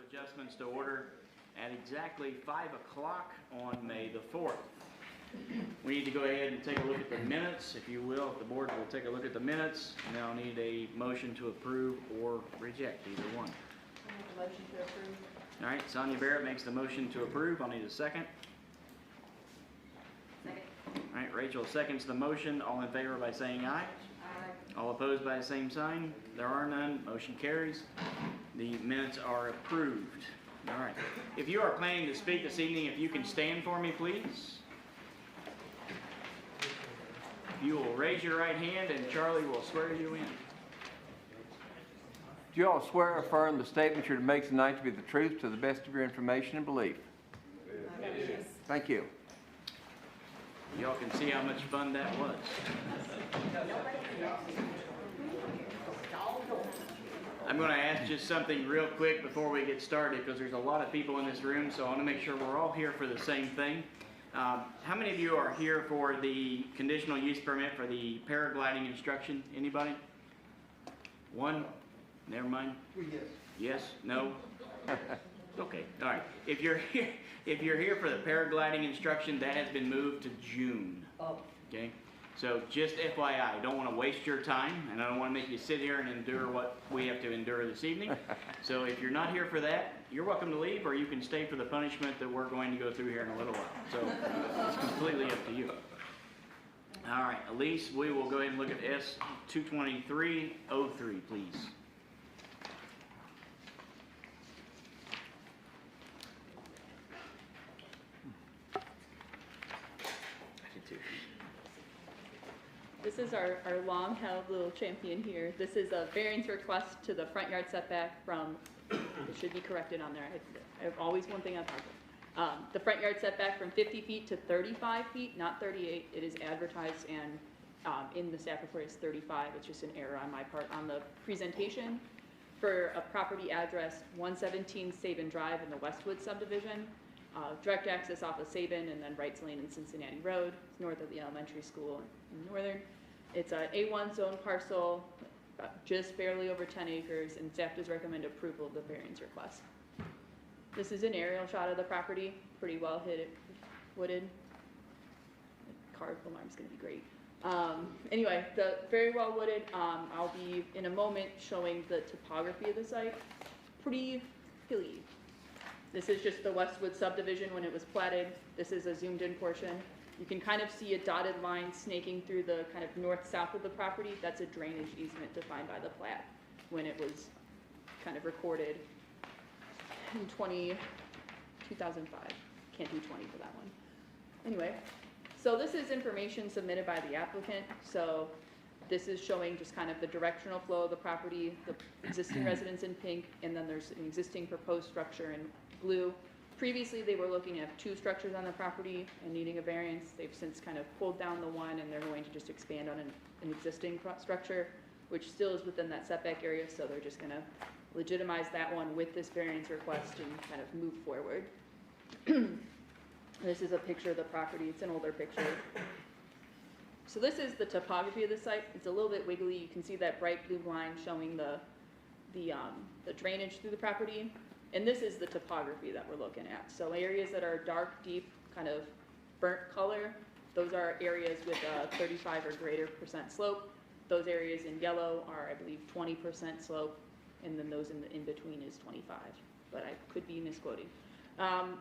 adjustments to order at exactly 5 o'clock on May the 4th. We need to go ahead and take a look at the minutes, if you will. If the board will take a look at the minutes, and I'll need a motion to approve or reject, either one. Motion to approve. All right, Sonia Barrett makes the motion to approve. I'll need a second. Second. All right, Rachel seconds the motion. All in favor by saying aye. Aye. All opposed by the same sign. There are none. Motion carries. The minutes are approved. All right. If you are planning to speak this evening, if you can stand for me, please. You will raise your right hand and Charlie will swear you in. Do you all swear or affirm the statements you're to make tonight to be the truth to the best of your information and belief? Yes. Thank you. Y'all can see how much fun that was. I'm going to ask just something real quick before we get started because there's a lot of people in this room, so I want to make sure we're all here for the same thing. How many of you are here for the conditional use permit for the paragliding instruction? Anybody? One? Never mind. Yes. Yes? No? Okay. All right. If you're here for the paragliding instruction, that has been moved to June. Oh. Okay. So just FYI, I don't want to waste your time, and I don't want to make you sit here and endure what we have to endure this evening. So if you're not here for that, you're welcome to leave, or you can stay for the punishment that we're going to go through here in a little while. So it's completely up to you. All right, Elise, we will go ahead and look at S-223-03, please. This is our long-held little champion here. This is a variance request to the front yard setback from, it should be corrected on there. I have always one thing on top of. The front yard setback from 50 feet to 35 feet, not 38. It is advertised and in the staff report is 35. It's just an error on my part on the presentation for a property address 117 Sabin Drive in the Westwood subdivision. Direct access off of Sabin and then Wrights Lane and Cincinnati Road. It's north of the elementary school in Northern. It's an A1 zone parcel, just barely over 10 acres, and staff does recommend approval of the variance request. This is an aerial shot of the property, pretty well wooded. The car alarm is going to be great. Anyway, very well wooded. I'll be in a moment showing the topography of the site. Pretty hilly. This is just the Westwood subdivision when it was platted. This is a zoomed in portion. You can kind of see a dotted line snaking through the kind of north-south of the property. That's a drainage easement defined by the plat when it was kind of recorded in 2005. Can't do 20 for that one. Anyway, so this is information submitted by the applicant. So this is showing just kind of the directional flow of the property, the existing residence in pink, and then there's an existing proposed structure in blue. Previously, they were looking at 2 structures on the property and needing a variance. They've since kind of pulled down the one, and they're going to just expand on an existing structure, which still is within that setback area, so they're just going to legitimize that one with this variance request and kind of move forward. This is a picture of the property. It's an older picture. So this is the topography of the site. It's a little bit wiggly. You can see that bright blue line showing the drainage through the property. And this is the topography that we're looking at. So areas that are dark, deep, kind of burnt color, those are areas with a 35 or greater % slope. Those areas in yellow are, I believe, 20% slope, and then those in between is 25, but I could be misquoting.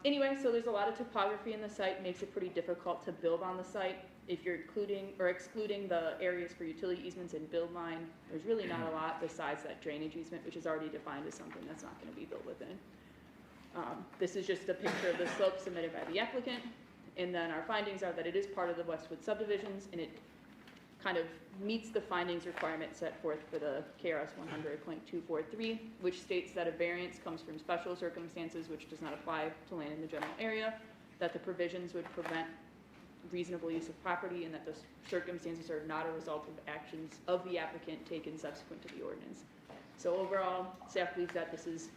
Anyway, so there's a lot of topography in the site, makes it pretty difficult to build on the site. If you're including or excluding the areas for utility easements and build line, there's really not a lot besides that drainage easement, which is already defined as something that's not going to be built within. This is just a picture of the slope submitted by the applicant, and then our findings are that it is part of the Westwood subdivisions, and it kind of meets the findings requirement set forth for the KRS 100.243, which states that a variance comes from special circumstances which does not apply to land in the general area, that the provisions would prevent reasonable use of property, and that the circumstances are not a result of actions of the applicant taken subsequent to the ordinance. So overall, staff believes that this is,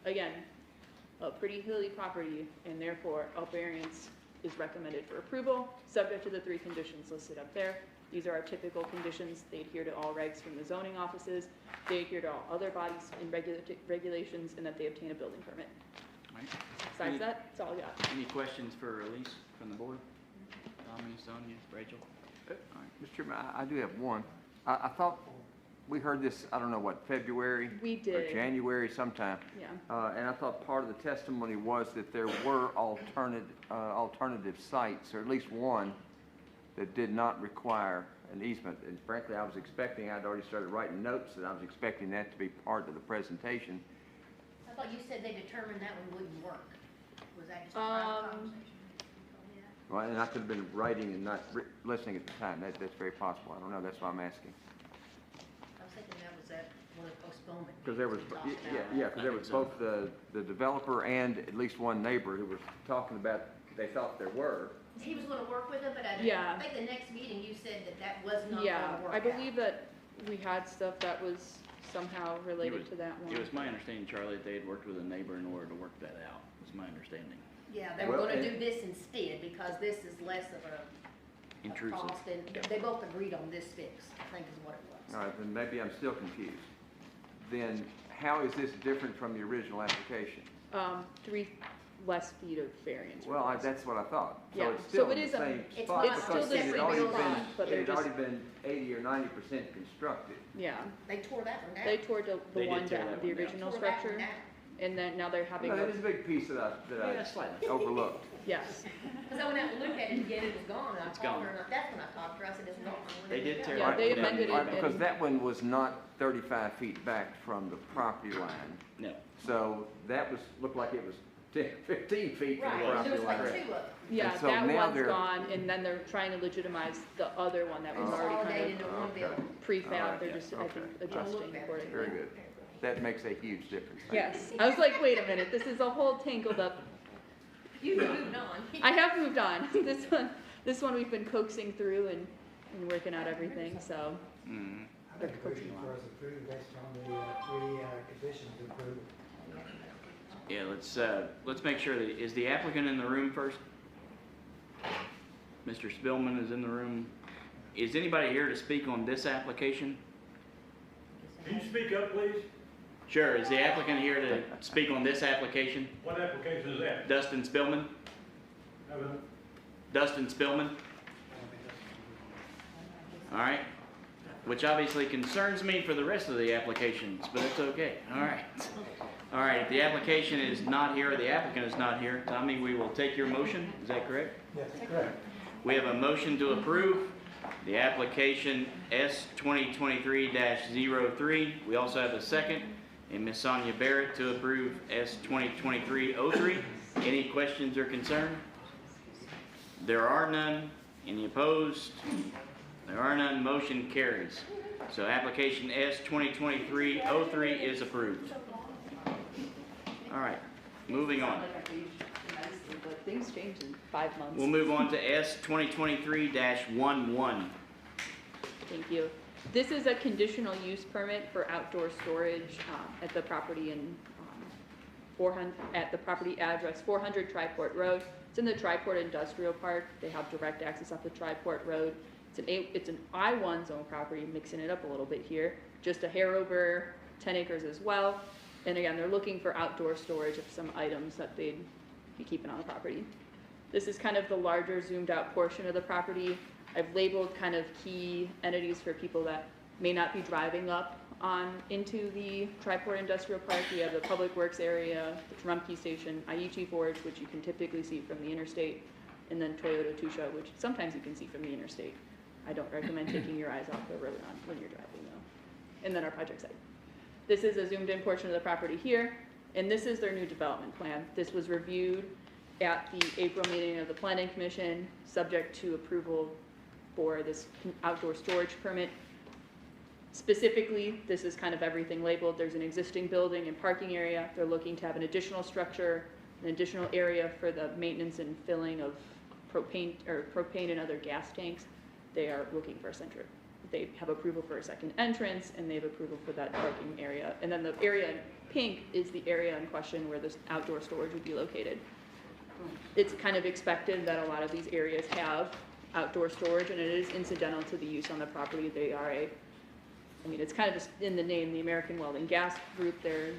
again, a pretty hilly property, and therefore a variance is recommended for approval, subject to the 3 conditions listed up there. These are our typical conditions. They adhere to all regs from the zoning offices. They adhere to all other bodies and regulations, and that they obtain a building permit. All right. Besides that, that's all I got. Any questions for Elise from the board? Tommy, Sonia, Rachel? All right. Mr. Chairman, I do have one. I thought we heard this, I don't know what, February? We Or did. January sometime. Yeah. And I thought part of the testimony was that there were alternative sites, or at least one, that did not require an easement. And frankly, I was expecting, I'd already started writing notes, and I was expecting that to be part of the presentation. I thought you said they determined that one wouldn't work. Was that just a private conversation? Well, and I could have been writing and not listening at the time. That's very possible. I don't know. That's why I'm asking. I was thinking that was that one of the postponement. Because there was, meetings we talked about. yeah, because there was both the developer and at least one neighbor who was talking about, they thought there were. He was gonna work with it, but I Yeah. think the next meeting you said that that was not Yeah, gonna work I out. believe that we had stuff that was somehow related to that one. It was my understanding, Charlie, that they had worked with a neighbor in order to work that out, was my understanding. Yeah, they were Well, gonna and- do this instead, because this is less of a Intrusive. cost, and they both agreed on this fix, I think is what it was. All right, then maybe I'm still confused. Then how is this different from the original application? 3 less feet of variance. Well, request. that's what I thought. Yeah, So it's so still it in is the a- same it's spot not- It's still because the it had same already building, been, but it they're had just, already been 80 or 90% constructed. yeah. They tore that one down. They tore the They did one tear down, that the one down. original Tore that one structure, down. and then now they're having, No, that a- is a big piece that Yeah, I slightly. overlooked. yes. Cause I went out and looked at it again, it was gone, and I It's called her, gone. and that's when I talked to her, I said, it's gone. They did tear Yeah, that they one down. amended it All right, because and- that one was not 35 feet back from the property line. No. So that was, looked like it was 10, 15 feet from the Right, there property was like line. 2 of them. Yeah, And so that now one's they're- gone, and then they're trying to legitimize the other one that was already Consolidated kind into one Okay. building. of prefab. Alright, They're yeah, just, I okay. think, It'll look adjusting better. accordingly. Very good. That makes a huge difference. Yes, I was like, wait a minute, this is a whole tangled up. You moved on. I have moved on. This one we've been coaxing through and working out everything, so. Mhm. I make a motion for us to approve based on the 3 conditions approved. Yeah, let's make sure that, is the applicant in the room first? Mr. Spillman is in the room. Is anybody here to speak on this application? Can you speak up, please? Sure, is the applicant here to speak on this application? What application is that? Dustin Spillman? Dustin Spillman? All right, which obviously concerns me for the rest of the applications, but it's okay, all right. All right, if the application is not here, or the applicant is not here, Tommy, we will take your motion, is that correct? Yes, correct. We have a motion to approve the application S 2023-03. We also have a second, and Ms. Sonia Barrett to approve S 2023-03. Any questions or concern? There are none. Any opposed? There are none. Motion carries. So application S 2023-03 is approved. All right, moving on. But things change in 5 months. We'll move on to S 2023-11. Thank you. This is a conditional use permit for outdoor storage at the property in 400, at the property address 400 Triport Road. It's in the Triport Industrial Park. They have direct access off the Triport Road. It's an I-1 zone property, mixing it up a little bit here. Just a hair over 10 acres as well. And again, they're looking for outdoor storage of some items that they'd be keeping on the property. This is kind of the larger zoomed out portion of the property. I've labeled kind of key entities for people that may not be driving up on into the Triport Industrial Park. We have the Public Works area, the Trumpke Station, Aichi Forge, which you can typically see from the interstate, and then Toyota Tusha, which sometimes you can see from the interstate. I don't recommend taking your eyes off the road when you're driving though. And then our project site. This is a zoomed in portion of the property here, and this is their new development plan. This was reviewed at the April meeting of the Planning Commission, subject to approval for this outdoor storage permit. Specifically, this is kind of everything labeled. There's an existing building and parking area. They're looking to have an additional structure, an additional area for the maintenance and filling of propane and other gas tanks. They are looking for a center. They have approval for a second entrance, and they have approval for that parking area. And then the area in pink is the area in question where this outdoor storage would be located. It's kind of expected that a lot of these areas have outdoor storage, and it is incidental to the use on the property. They are it's kind of in the name, the American Welding Gas Group. They're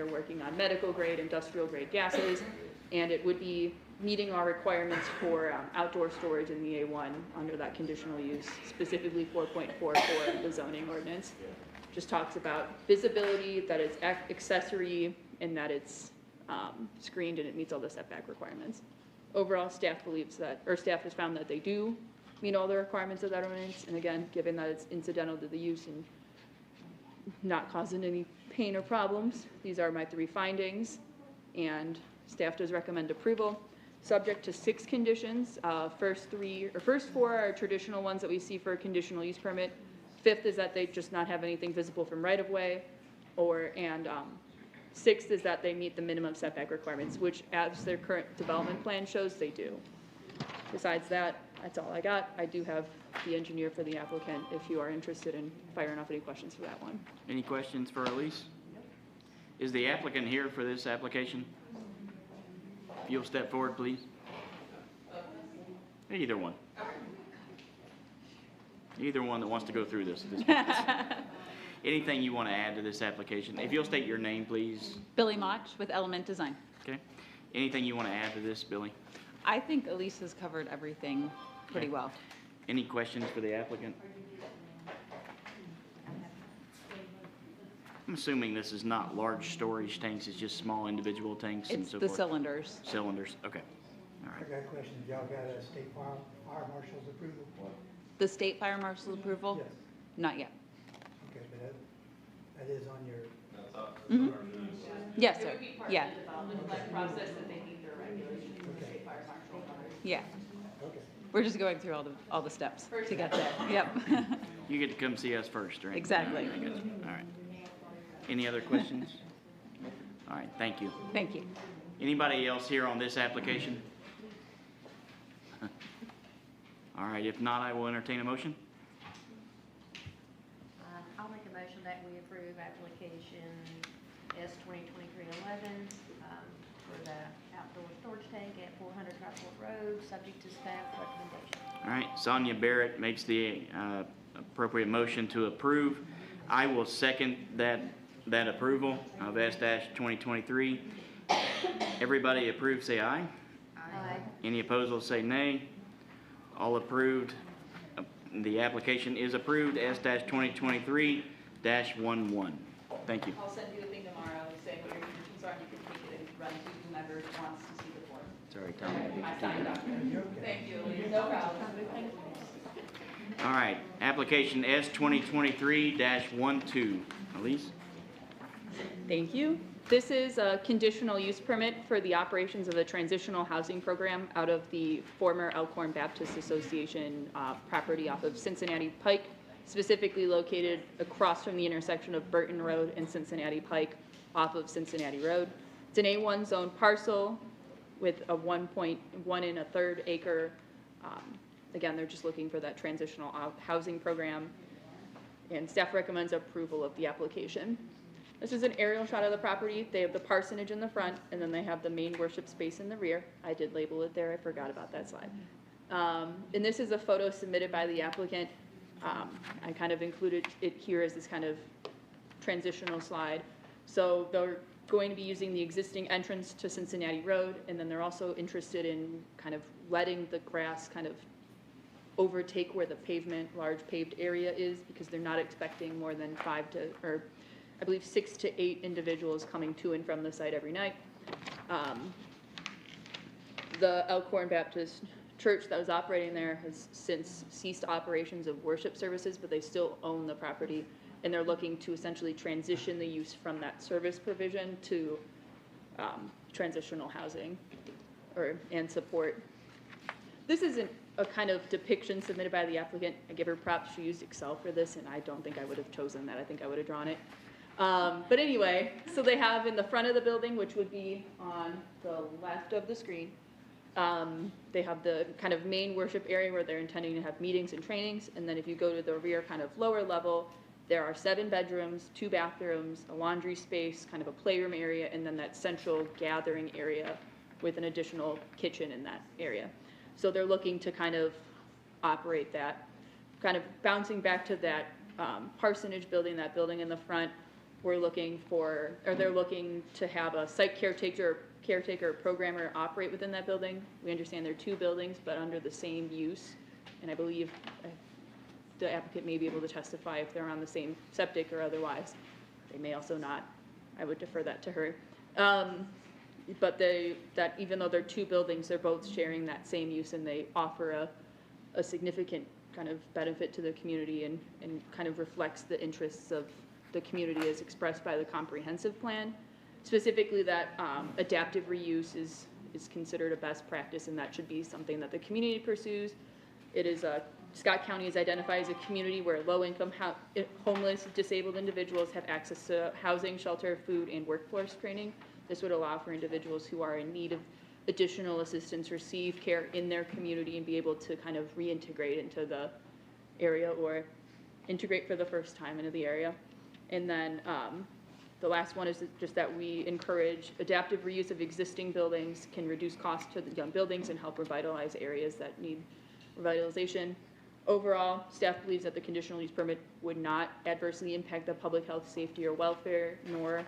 working on medical grade, industrial grade gases, and it would be meeting our requirements for outdoor storage in the A1 under that conditional use, specifically 4.44 of the zoning ordinance. Just talks about visibility, that it's accessory, and that it's screened and it meets all the setback requirements. Overall, staff has found that they do meet all the requirements of that ordinance, and again, given that it's incidental to the use and not causing any pain or problems, these are my 3 findings, and staff does recommend approval, subject to 6 conditions. First 4 are traditional ones that we see for a conditional use permit. 5th is that they just not have anything visible from right of way, and 6th is that they meet the minimum setback requirements, which as their current development plan shows, they do. Besides that, that's all I got. I do have the engineer for the applicant if you are interested in firing off any questions for that one. Any questions for Elise? Is the applicant here for this application? If you'll step forward, please. Either one. Either one that wants to go through this at this point. Anything you want to add to this application? If you'll state your name, please. Billy Mach with Element Design. Okay. Anything you want to add to this, Billy? I think Elise has covered everything pretty well. Any questions for the applicant? I'm assuming this is not large storage tanks, it's just small individual tanks and It's so the forth? Cylinders. Cylinders, okay. All I right. got a question. Y'all got a state fire marshal's approval? The state fire marshal's approval? Yes. Not yet. Okay, but that is on your, Yes, sir. Yeah, the development plan process that they meet their regulations, the state fire marshal covers. yeah. okay. We're just going through all the steps to get there. Yep. You get to come see us first, right? Exactly. I got you. All right. Any other questions? All right, thank you. Thank you. Anybody else here on this application? All right, if not, I will entertain a motion. I'll make a motion that we approve application S 2023-11 for the outdoor storage tank at 400 Dryport Road, subject to staff recommendation. All right, Sonia Barrett makes the appropriate motion to approve. I will second that approval of S-2023. Everybody approved, say aye. Aye. Any opposed will say nay. All approved. The application is approved, S-2023-11. Thank you. I'll send you the thing tomorrow saying what your conditions are, and you can take it and run to whomever wants to see the form. Sorry, Tom. I signed up. Thank you, Elise. No problem. All right, application S-2023-12. Elise? Thank you. This is a conditional use permit for the operations of the transitional housing program out of the former Elkhorn Baptist Association property off of Cincinnati Pike, specifically located across from the intersection of Burton Road and Cincinnati Pike off of Cincinnati Road. It's an A1 zone parcel with a 1.1 1/3 acre. Again, they're just looking for that transitional housing program, and staff recommends approval of the application. This is an aerial shot of the property. They have the parsonage in the front, and then they have the main worship space in the rear. I did label it there. I forgot about that slide. And this is a photo submitted by the applicant. I kind of included it here as this kind of transitional slide. So they're going to be using the existing entrance to Cincinnati Road, and then they're also interested in kind of letting the grass kind of overtake where the large paved area is, because they're not expecting more than 6 to 8 individuals coming to and from the site every night. The Elkhorn Baptist Church that was operating there has since ceased operations of worship services, but they still own the property, and they're looking to essentially transition the use from that service provision to transitional housing and support. This isn't a kind of depiction submitted by the applicant. I give her props. She used Excel for this, and I don't think I would have chosen that. I think I would have drawn it. But anyway, so they have in the front of the building, which would be on the left of the screen, they have the kind of main worship area where they're intending to have meetings and trainings. And then if you go to the rear kind of lower level, there are 7 bedrooms, 2 bathrooms, a laundry space, kind of a playroom area, and then that central gathering area with an additional kitchen in that area. So they're looking to kind of operate that, kind of bouncing back to that parsonage building, that building in the front. We're looking for, or they're looking to have a site caretaker or programmer operate within that building. We understand there are two buildings, but under the same use. And I believe the applicant may be able to testify if they're on the same septic or otherwise. They may also not. I would defer that to her. But that even though they're two buildings, they're both sharing that same use, and they offer a significant kind of benefit to the community and kind of reflects the interests of the community as expressed by the comprehensive plan. Specifically, that adaptive reuse is considered a best practice, and that should be something that the community pursues. It is Scott County is identified as a community where low-income, homeless, disabled individuals have access to housing, shelter, food, and workforce training. This would allow for individuals who are in need of additional assistance receive care in their community and be able to kind of reintegrate into the area or integrate for the first time into the area. And then the last one is just that we encourage adaptive reuse of existing buildings, can reduce costs to the young buildings and help revitalize areas that need revitalization. Overall, staff believes that the conditional use permit would not adversely impact the public health, safety, or welfare, nor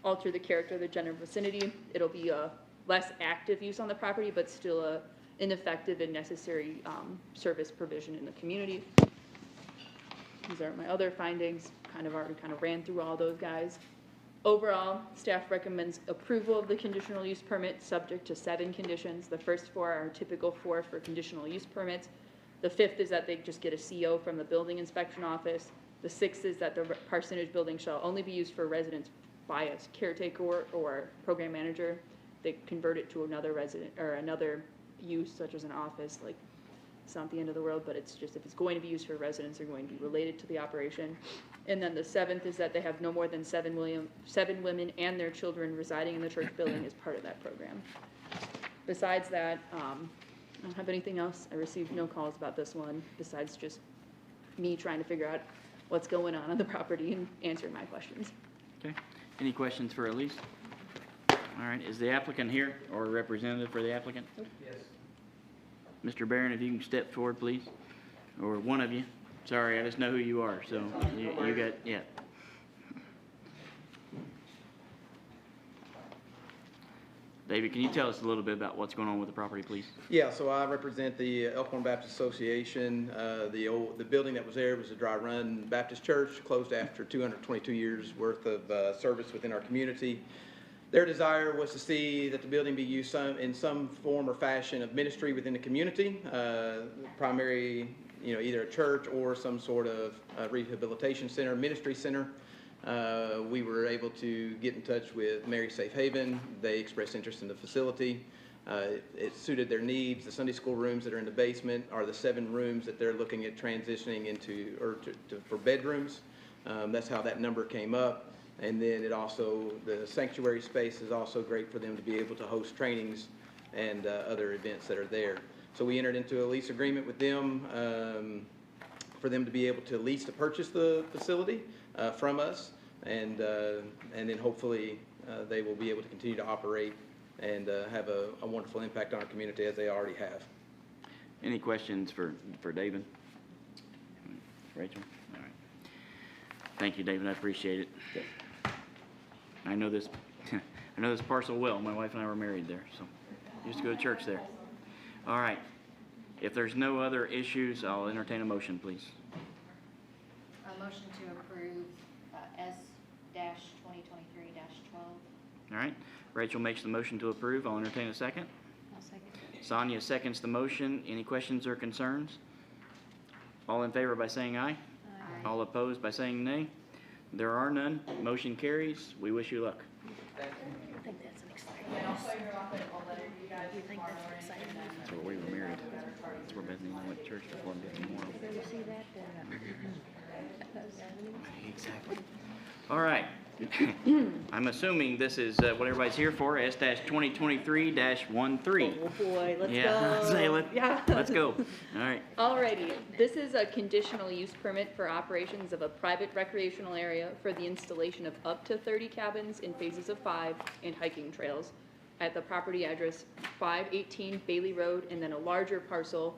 alter the character of the general vicinity. It'll be a less active use on the property, but still an effective and necessary service provision in the community. These are my other findings. Already ran through all those guys. Overall, staff recommends approval of the conditional use permit subject to 7 conditions. The first 4 are typical for conditional use permits. The 5th is that they just get a CO from the building inspection office. The 6th is that the parsonage building shall only be used for residents by a caretaker or program manager. They convert it to another resident or another use, such as an office. Like, it's not the end of the world, but it's just if it's going to be used for residents, they're going to be related to the operation. And then the 7th is that they have no more than 7 women and their children residing in the church building as part of that program. Besides that, I don't have anything else. I received no calls about this one, besides just me trying to figure out what's going on the property and answering my questions. Okay. Any questions for Elise? All right. Is the applicant here or a representative for the applicant? Yes. Mr. Barron, if you can step forward, please, or one of you. Sorry, I just know who you are, so you got, yeah. David, can you tell us a little bit about what's going on with the property, please? Yeah, so I represent the Elkhorn Baptist Association. The building that was there was a dry run Baptist church, closed after 222 years worth of service within our community. Their desire was to see that the building be used in some form or fashion of ministry within the community, primary, either a church or some sort of rehabilitation center, ministry center. We were able to get in touch with Mary Safe Haven. They expressed interest in the facility. It suited their needs. The Sunday school rooms that are in the basement are the 7 rooms that they're looking at transitioning into, or for bedrooms. That's how that number came up. And then the sanctuary space is also great for them to be able to host trainings and other events that are there. So we entered into a lease agreement with them for them to be able to lease to purchase the facility from us, and then hopefully they will be able to continue to operate and have a wonderful impact on our community as they already have. Any questions for David? Rachel? All right. Thank you, David. I appreciate it. Okay. I know this parcel well. My wife and I were married there, so used to go to church there. All right. If there's no other issues, I'll entertain a motion, please. A motion to approve S-2023-12. All right. Rachel makes the motion to approve. I'll entertain a second. I'll second. Sonia seconds the motion. Any questions or concerns? All in favor by saying aye. Aye. All opposed by saying nay. There are none. Motion carries. We wish you luck. I think that's an exciting And I'll call your office. I'll let you guys Do you think that's an exciting news? That's where we were married. That's where Bethany and I went to church before and did memorial. Did you see that? Exactly. All right. I'm assuming this is what everybody's here for, S-2023-13. Oh boy, let's Yeah, go. say Yeah. let's go. All right. Alrighty, this is a conditional use permit for operations of a private recreational area for the installation of up to 30 cabins in phases of 5 and hiking trails. at the property address 518 Bailey Road, and then a larger parcel.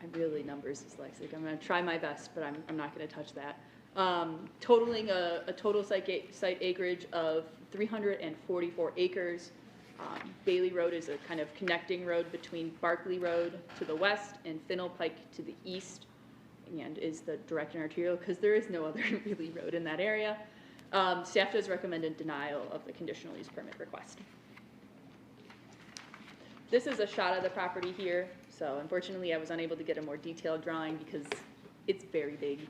I'm really numbers dyslexic. I'm gonna try my best, but I'm not gonna touch that. Totaling a total site acreage of 344 acres. Bailey Road is a kind of connecting road between Barkley Road to the west and Finnell Pike to the east, and is the direct and arterial, because there is no other really road in that area. Staff does recommend a denial of the conditional use permit request. This is a shot of the property here, so unfortunately I was unable to get a more detailed drawing because it's very big.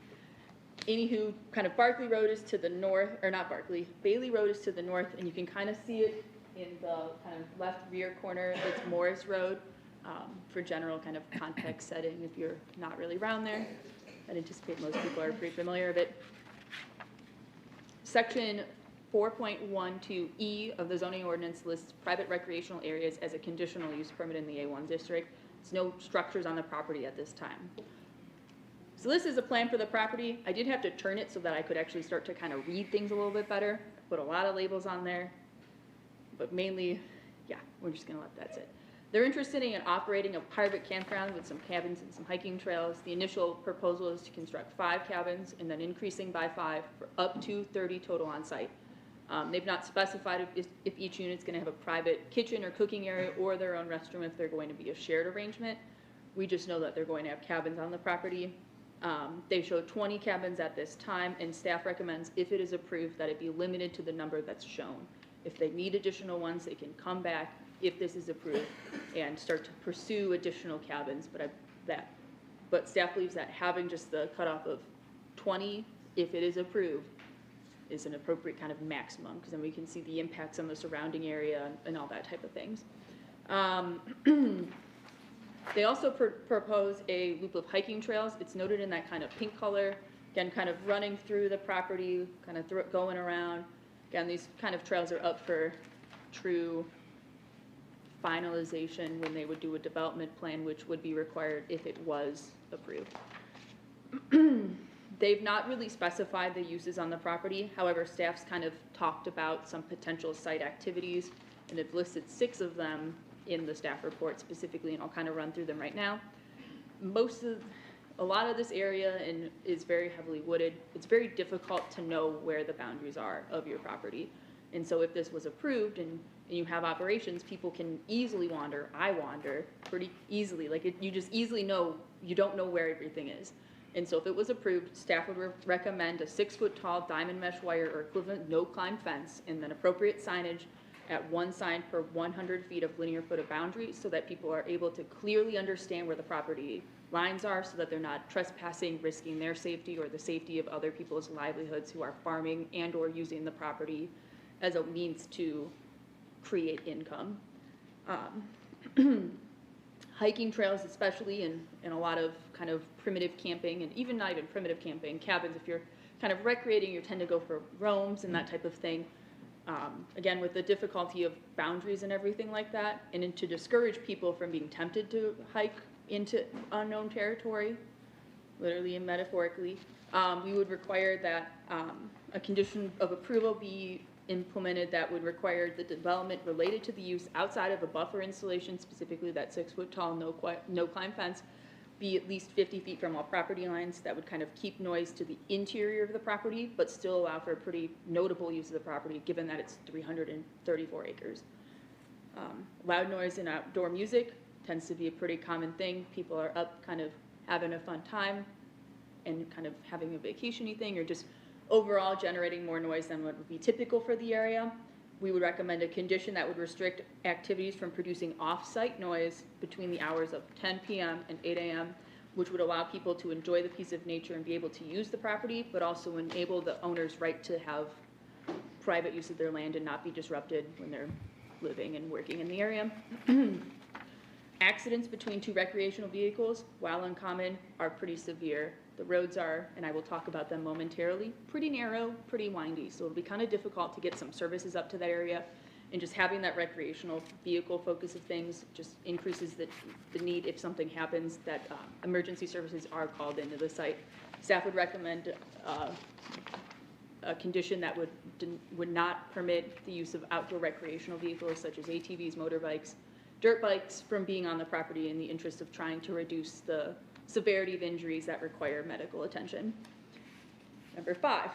Anywho, kind of Barkley Road is to the north, or not Barkley, Bailey Road is to the north, and you can kind of see it in the kind of left rear corner. It's Morris Road, for general kind of context setting if you're not really around there. I'd anticipate most people are pretty familiar with it. Section 4.12E of the zoning ordinance lists private recreational areas as a conditional use permit in the A1 district. There's no structures on the property at this time. So this is a plan for the property. I did have to turn it so that I could actually start to kind of read things a little bit better. Put a lot of labels on there, but mainly, yeah, we're just gonna let that sit. They're interested in operating a private campground with some cabins and some hiking trails. The initial proposal is to construct 5 cabins and then increasing by 5 for up to 30 total on site. They've not specified if each unit's gonna have a private kitchen or cooking area or their own restroom, if they're going to be a shared arrangement. We just know that they're going to have cabins on the property. They show 20 cabins at this time, and staff recommends, if it is approved, that it be limited to the number that's shown. If they need additional ones, they can come back, if this is approved, and start to pursue additional cabins, but staff believes that having just the cutoff of 20, if it is approved, is an appropriate kind of maximum, because then we can see the impacts on the surrounding area and all that type of things. They also propose a loop of hiking trails. It's noted in that kind of pink color, again, kind of running through the property, kind of going around. Again, these kind of trails are up for true finalization when they would do a development plan, which would be required if it was approved. They've not really specified the uses on the property. However, staff's kind of talked about some potential site activities, and have listed 6 of them in the staff report specifically, and I'll kind of run through them right now. A lot of this area is very heavily wooded. It's very difficult to know where the boundaries are of your property. And so if this was approved and you have operations, people can easily wander. I wander pretty easily. You just easily know, you don't know where everything is. And so if it was approved, staff would recommend a 6-foot tall diamond mesh wire or equivalent no-climb fence, and then appropriate signage at 1 sign per 100 feet of linear foot of boundary, so that people are able to clearly understand where the property lines are, so that they're not trespassing, risking their safety or the safety of other people's livelihoods who are farming and or using the property as a means to create income. Hiking trails, especially in a lot of kind of primitive camping, and even not even primitive camping, cabins, if you're kind of recreating, you tend to go for roams and that type of thing. Again, with the difficulty of boundaries and everything like that, and to discourage people from being tempted to hike into unknown territory, literally and metaphorically, we would require that a condition of approval be implemented that would require the development related to the use outside of a buffer installation, specifically that 6-foot tall no-climb fence, be at least 50 feet from all property lines. That would kind of keep noise to the interior of the property, but still allow for a pretty notable use of the property, given that it's 334 acres. Loud noise and outdoor music tends to be a pretty common thing. People are up kind of having a fun time and kind of having a vacation-y thing, or just overall generating more noise than what would be typical for the area. We would recommend a condition that would restrict activities from producing off-site noise between the hours of 10 p.m. and 8 a.m., which would allow people to enjoy the peace of nature and be able to use the property, but also enable the owner's right to have private use of their land and not be disrupted when they're living and working in the area. Accidents between 2 recreational vehicles, while uncommon, are pretty severe. The roads are, and I will talk about them momentarily, pretty narrow, pretty windy, so it'll be kind of difficult to get some services up to that area, and just having that recreational vehicle focus of things just increases the need if something happens that emergency services are called into the site. Staff would recommend a condition that would not permit the use of outdoor recreational vehicles such as ATVs, motorbikes, dirt bikes from being on the property in the interest of trying to reduce the severity of injuries that require medical attention. Number 5,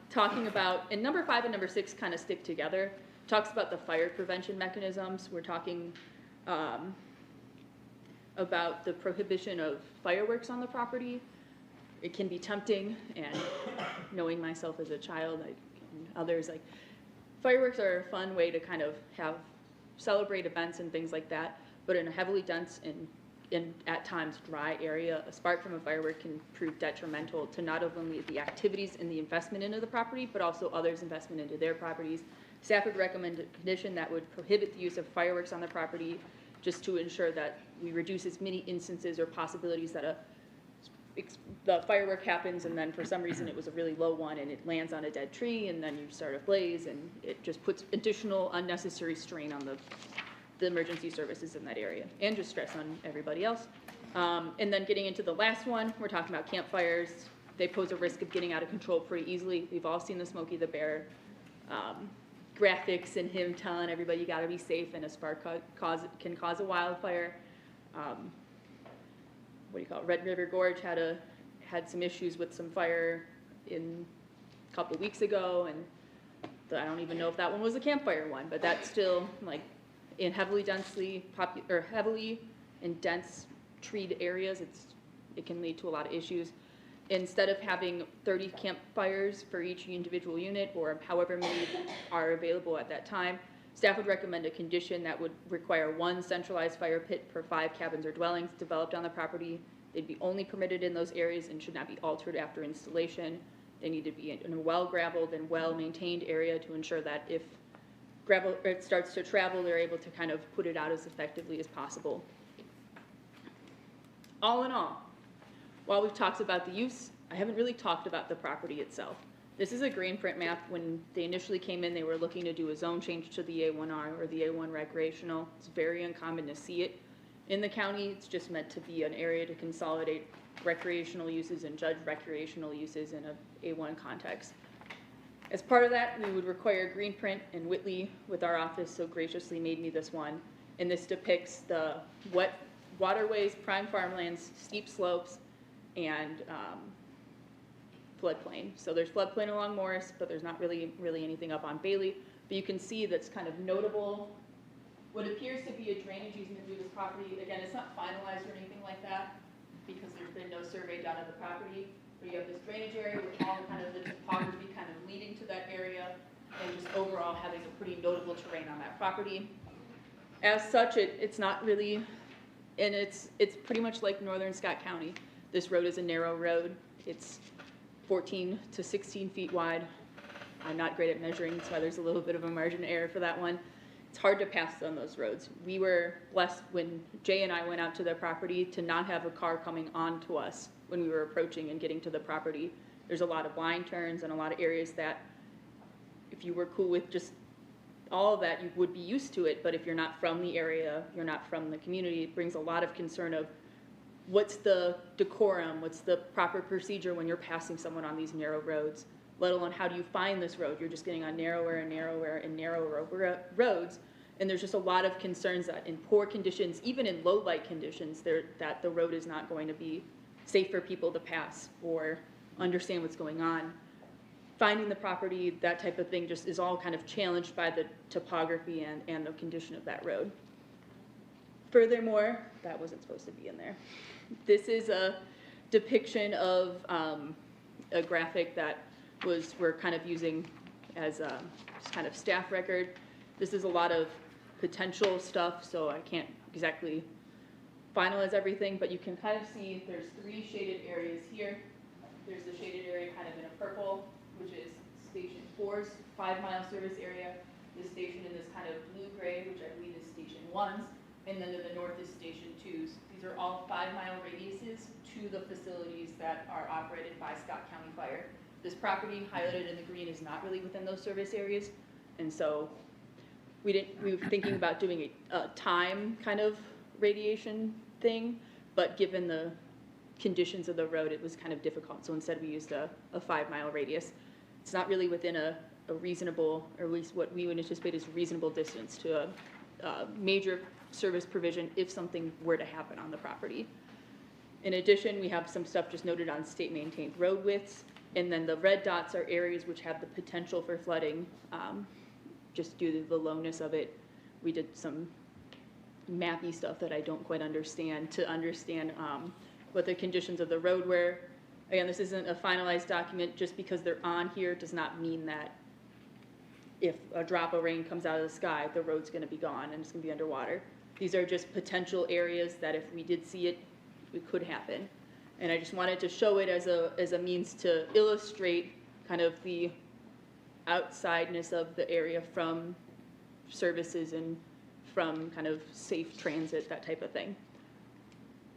talking about, and number 5 and number 6 kind of stick together, talks about the fire prevention mechanisms. We're talking about the prohibition of fireworks on the property. It can be tempting, and knowing myself as a child, and others, like, fireworks are a fun way to kind of celebrate events and things like that, but in a heavily dense and at times dry area, a spark from a firework can prove detrimental to not only the activities and the investment into the property, but also others' investment into their properties. Staff would recommend a condition that would prohibit the use of fireworks on the property, just to ensure that we reduce as many instances or possibilities that the firework happens and then for some reason it was a really low one and it lands on a dead tree and then you start a blaze, and it just puts additional unnecessary strain on the emergency services in that area and just stress on everybody else. And then getting into the last one, we're talking about campfires. They pose a risk of getting out of control pretty easily. We've all seen the Smokey the Bear graphics and him telling everybody you gotta be safe, and a spark can cause a wildfire. What do you call it? Red River Gorge had some issues with some fire a couple weeks ago, and I don't even know if that one was a campfire one, but that's still, like, in heavily and dense treed areas, it can lead to a lot of issues. Instead of having 30 campfires for each individual unit, or however many are available at that time, staff would recommend a condition that would require 1 centralized fire pit per 5 cabins or dwellings developed on the property. They'd be only permitted in those areas and should not be altered after installation. They need to be in a well-gravelled and well-maintained area to ensure that if it starts to travel, they're able to kind of put it out as effectively as possible. All in all, while we've talked about the use, I haven't really talked about the property itself. This is a green print map. When they initially came in, they were looking to do a zone change to the A1R or the A1 recreational. It's very uncommon to see it in the county. It's just meant to be an area to consolidate recreational uses and judge recreational uses in a A1 context. As part of that, we would require green print, and Whitley with our office so graciously made me this one. And this depicts the wet waterways, prime farmlands, steep slopes, and floodplain. So there's floodplain along Morris, but there's not really anything up on Bailey. But you can see that's kind of notable. What appears to be a drainage easement through this property, again, it's not finalized or anything like that because there's been no survey done of the property. But you have this drainage area with all kind of the topography kind of leading to that area, and just overall having a pretty notable terrain on that property. As such, it's not really, and it's pretty much like northern Scott County. This road is a narrow road. It's 14 to 16 feet wide. I'm not great at measuring, so there's a little bit of a margin of error for that one. It's hard to pass on those roads. We were blessed when Jay and I went out to the property to not have a car coming on to us when we were approaching and getting to the property. There's a lot of blind turns and a lot of areas that if you were cool with just all of that, you would be used to it, but if you're not from the area, you're not from the community, it brings a lot of concern of what's the decorum, what's the proper procedure when you're passing someone on these narrow roads, let alone how do you find this road? You're just getting on narrower and narrower and narrower roads, and there's just a lot of concerns that in poor conditions, even in low light conditions, that the road is not going to be safe for people to pass or understand what's going on. Finding the property, that type of thing just is all kind of challenged by the topography and the condition of that road. Furthermore, that wasn't supposed to be in there. This is a depiction of a graphic that we're kind of using as a just kind of staff record. This is a lot of potential stuff, so I can't exactly finalize everything, but you can kind of see there's 3 shaded areas here. There's the shaded area kind of in a purple, which is Station 4's 5-mile service area. The station in this kind of blue-gray, which I believe is Station 1's, and then to the north is Station 2's. These are all 5-mile radiuses to the facilities that are operated by Scott County Fire. This property highlighted in the green is not really within those service areas, and so we were thinking about doing a time kind of radiation thing, but given the conditions of the road, it was kind of difficult. So instead we used a 5-mile radius. it's not really within a reasonable, or at least what we would anticipate is reasonable distance to a major service provision if something were to happen on the property. In addition, we have some stuff just noted on state maintained road widths, and then the red dots are areas which have the potential for flooding, just due to the lowness of it. We did some mappy stuff that I don't quite understand to understand what the conditions of the road were. Again, this isn't a finalized document. Just because they're on here does not mean that if a drop of rain comes out of the sky, the road's gonna be gone and it's gonna be underwater. These are just potential areas that if we did see it, it could happen. And I just wanted to show it as a means to illustrate kind of the outsideness of the area from services and from kind of safe transit, that type of thing.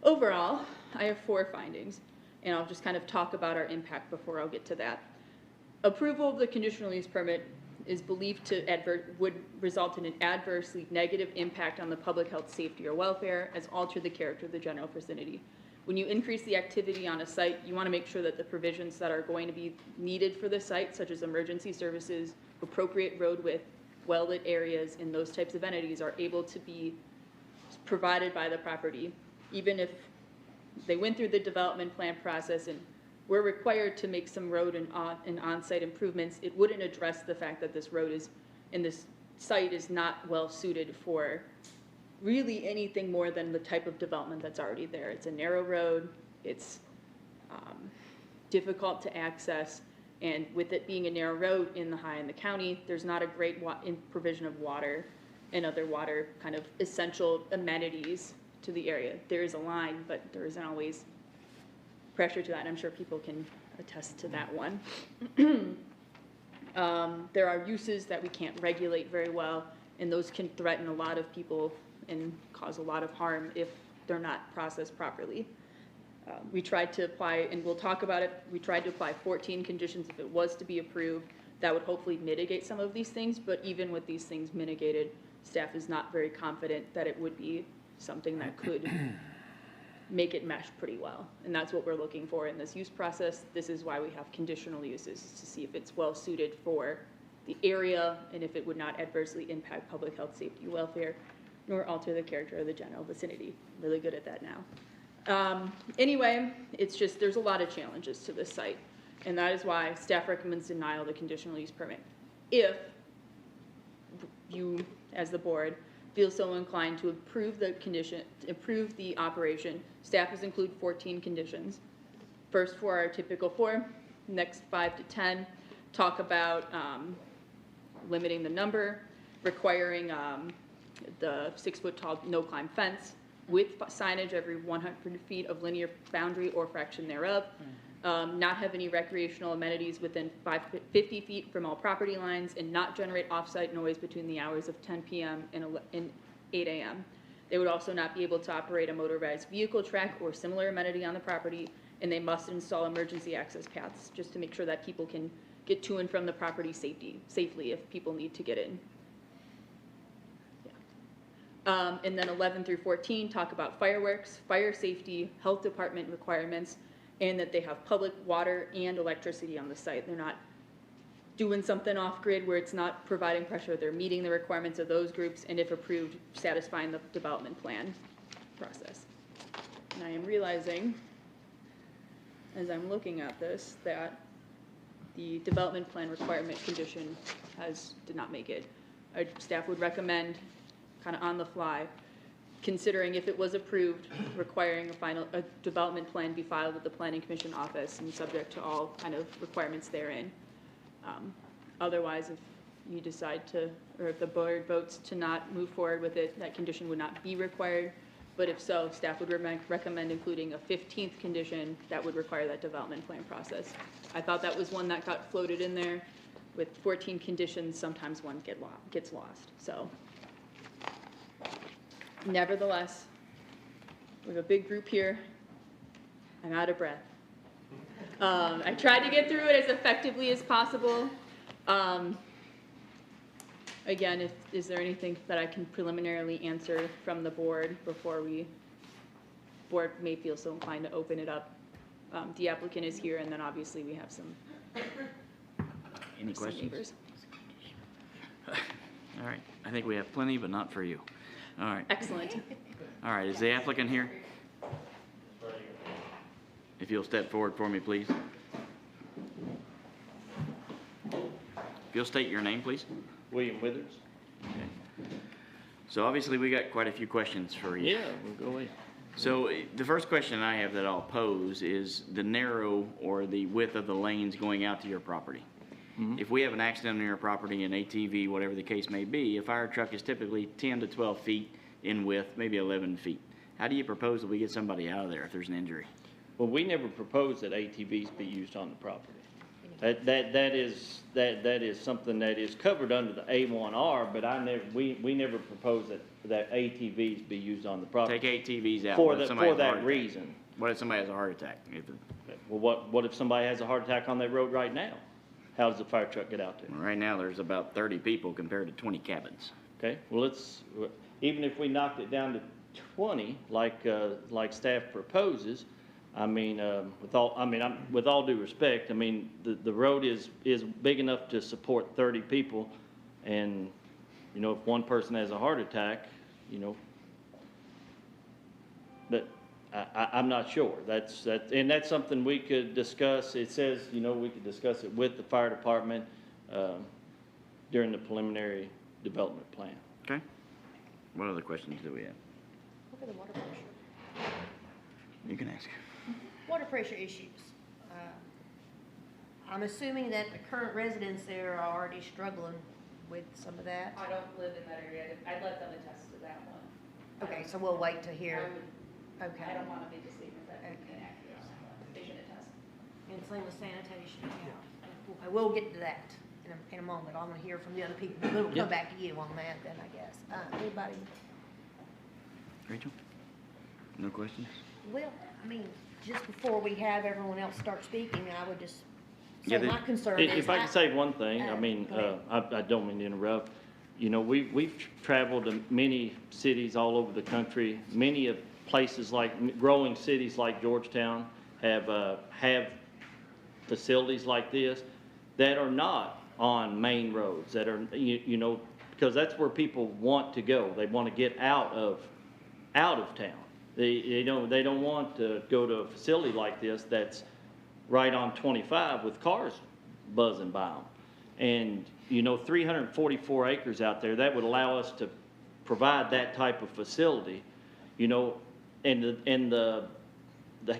Overall, I have 4 findings, and I'll just kind of talk about our impact before I'll get to that. Approval of the conditional use permit is believed to would result in an adversely negative impact on the public health, safety, or welfare, as alter the character of the general vicinity. When you increase the activity on a site, you want to make sure that the provisions that are going to be needed for the site, such as emergency services, appropriate road width, well-lit areas, and those types of entities are able to be provided by the property. Even if they went through the development plan process and were required to make some road and on-site improvements, it wouldn't address the fact that this road is, and this site is not well suited for really anything more than the type of development that's already there. It's a narrow road, it's difficult to access, and with it being a narrow road in the county, there's not a great provision of water and other water kind of essential amenities to the area. There is a line, but there isn't always pressure to that. I'm sure people can attest to that one. There are uses that we can't regulate very well, and those can threaten a lot of people and cause a lot of harm if they're not processed properly. We tried to apply, and we'll talk about it, we tried to apply 14 conditions if it was to be approved. That would hopefully mitigate some of these things, but even with these things mitigated, staff is not very confident that it would be something that could make it mesh pretty well. And that's what we're looking for in this use process. This is why we have conditional uses, to see if it's well suited for the area and if it would not adversely impact public health, safety, welfare, nor alter the character of the general vicinity. Really good at that now. Anyway, it's just, there's a lot of challenges to this site, and that is why staff recommends denial of the conditional use permit. If you, as the board, feel so inclined to approve the operation, staff has included 14 conditions. First 4 are typical 4, next 5 to 10 talk about limiting the number, requiring the 6-foot tall no-climb fence with signage every 100 feet of linear boundary or fraction thereof, not have any recreational amenities within 50 feet from all property lines, and not generate off-site noise between the hours of 10 p.m. and 8 a.m. They would also not be able to operate a motorized vehicle track or similar amenity on the property, and they must install emergency access paths just to make sure that people can get to and from the property safely if people need to get in. And then 11 through 14 talk about fireworks, fire safety, health department requirements, and that they have public water and electricity on the site. They're not doing something off-grid where it's not providing pressure. They're meeting the requirements of those groups, and if approved, satisfying the development plan process. And I am realizing, as I'm looking at this, that the development plan requirement condition did not make it. Our staff would recommend, kind of on the fly, considering if it was approved, requiring a development plan be filed with the Planning Commission office and subject to all kind of requirements therein. Otherwise, if you decide to, or if the board votes to not move forward with it, that condition would not be required. But if so, staff would recommend including a 15th condition that would require that development plan process. I thought that was one that got floated in there. With 14 conditions, sometimes one gets lost. So, nevertheless, we have a big group here. I'm out of breath. I tried to get through it as effectively as possible. Again, is there anything that I can preliminarily answer from the board before board may feel so inclined to open it up? The applicant is here, and then obviously we have some Any some questions? neighbors. All right, I think we have plenty, but not for you. All right, Excellent. all right, is the applicant here? If you'll step forward for me, please. If you'll state your name, please. William Withers? Okay. So obviously, we got quite a few questions for you. Yeah, we'll go ahead. So the first question I have that I'll pose is the narrow or the width of the lanes going out to your property. If we have an accident on your property, an ATV, whatever the case may be, a fire truck is typically 10 to 12 feet in width, maybe 11 feet. How do you propose that we get somebody out of there if there's an injury? Well, we never proposed that ATVs be used on the property. That is something that is covered under the A1R, but we never proposed that ATVs be used on the property. Take ATVs out. For What if somebody has a heart that attack? reason. What if somebody has a heart attack? Well, what if somebody has a heart attack on that road right now? How does the fire truck get out there? Right now, there's about 30 people compared to 20 cabins. Okay, well, even if we knocked it down to 20, like staff proposes, I mean, with all due respect, I mean, the road is big enough to support 30 people, and, you know, if one person has a heart attack, you know, but I'm not sure. That's something we could discuss. It says, you know, we could discuss it with the fire department during the preliminary development plan. Okay? What other questions do we have? Look at the water pressure. You can ask. Water pressure issues. I'm assuming that the current residents there are already struggling with some of that. I don't live in that area. I'd let them attest to that one. Okay, so we'll wait to hear. Okay. I don't want to make a statement that Okay. inaccurate. They should attest. And same with sanitation, yeah. I will get to that in a moment. I'm gonna hear from the other people, but we'll Yeah. come back to you on that then, I guess. Anybody? Rachel? No questions? Well, I mean, just before we have everyone else start speaking, I would just Yeah, say the- my concern is. If I could say one thing, I mean, Go I don't mean to interrupt. You know, we've traveled to many cities all over the country. Many of places like, growing cities like Georgetown have facilities like this that are not on main roads, that are, you know, because that's where people want to go. They want to get out of town. They don't want to go to a facility like this that's right on 25 with cars buzzing by them. And, you know, 344 acres out there, that would allow us to provide that type of facility, you know, and the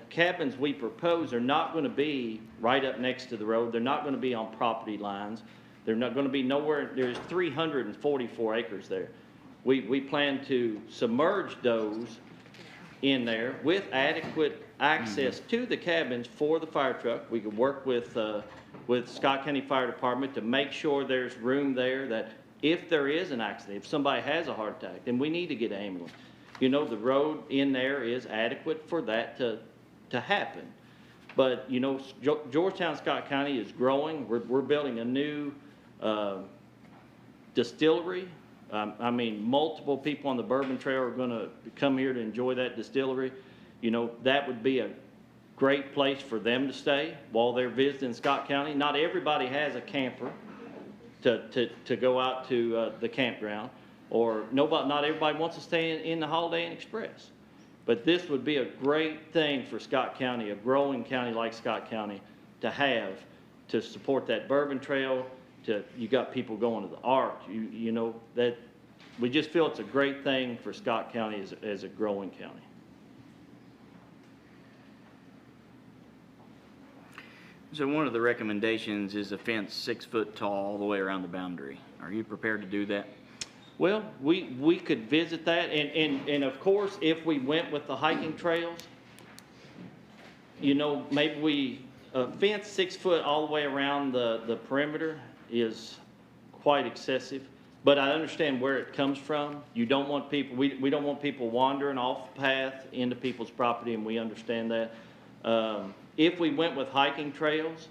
cabins we propose are not going to be right up next to the road. They're not going to be on property lines. They're not going to be nowhere. There's 344 acres there. We plan to submerge those in there with adequate access to the cabins for the fire truck. We could work with Scott County Fire Department to make sure there's room there, that if there is an accident, if somebody has a heart attack, then we need to get an ambulance. You know, the road in there is adequate for that to happen. But, you know, Georgetown-Scott County is growing. We're building a new distillery. I mean, multiple people on the Bourbon Trail are going to come here to enjoy that distillery. You know, that would be a great place for them to stay while they're visiting Scott County. Not everybody has a camper to go out to the campground, or not everybody wants to stay in the Holiday Inn Express. But this would be a great thing for Scott County, a growing county like Scott County, to have to support that Bourbon Trail. You got people going to the Arch. You know, that we just feel it's a great thing for Scott County as a growing county. So one of the recommendations is a fence 6 foot tall all the way around the boundary. Are you prepared to do that? Well, we could visit that, and of course, if we went with the hiking trails, you know, maybe a fence 6 foot all the way around the perimeter is quite excessive, but I understand where it comes from. You don't want people, we don't want people wandering off the path into people's property, and we understand that. If we went with hiking trails,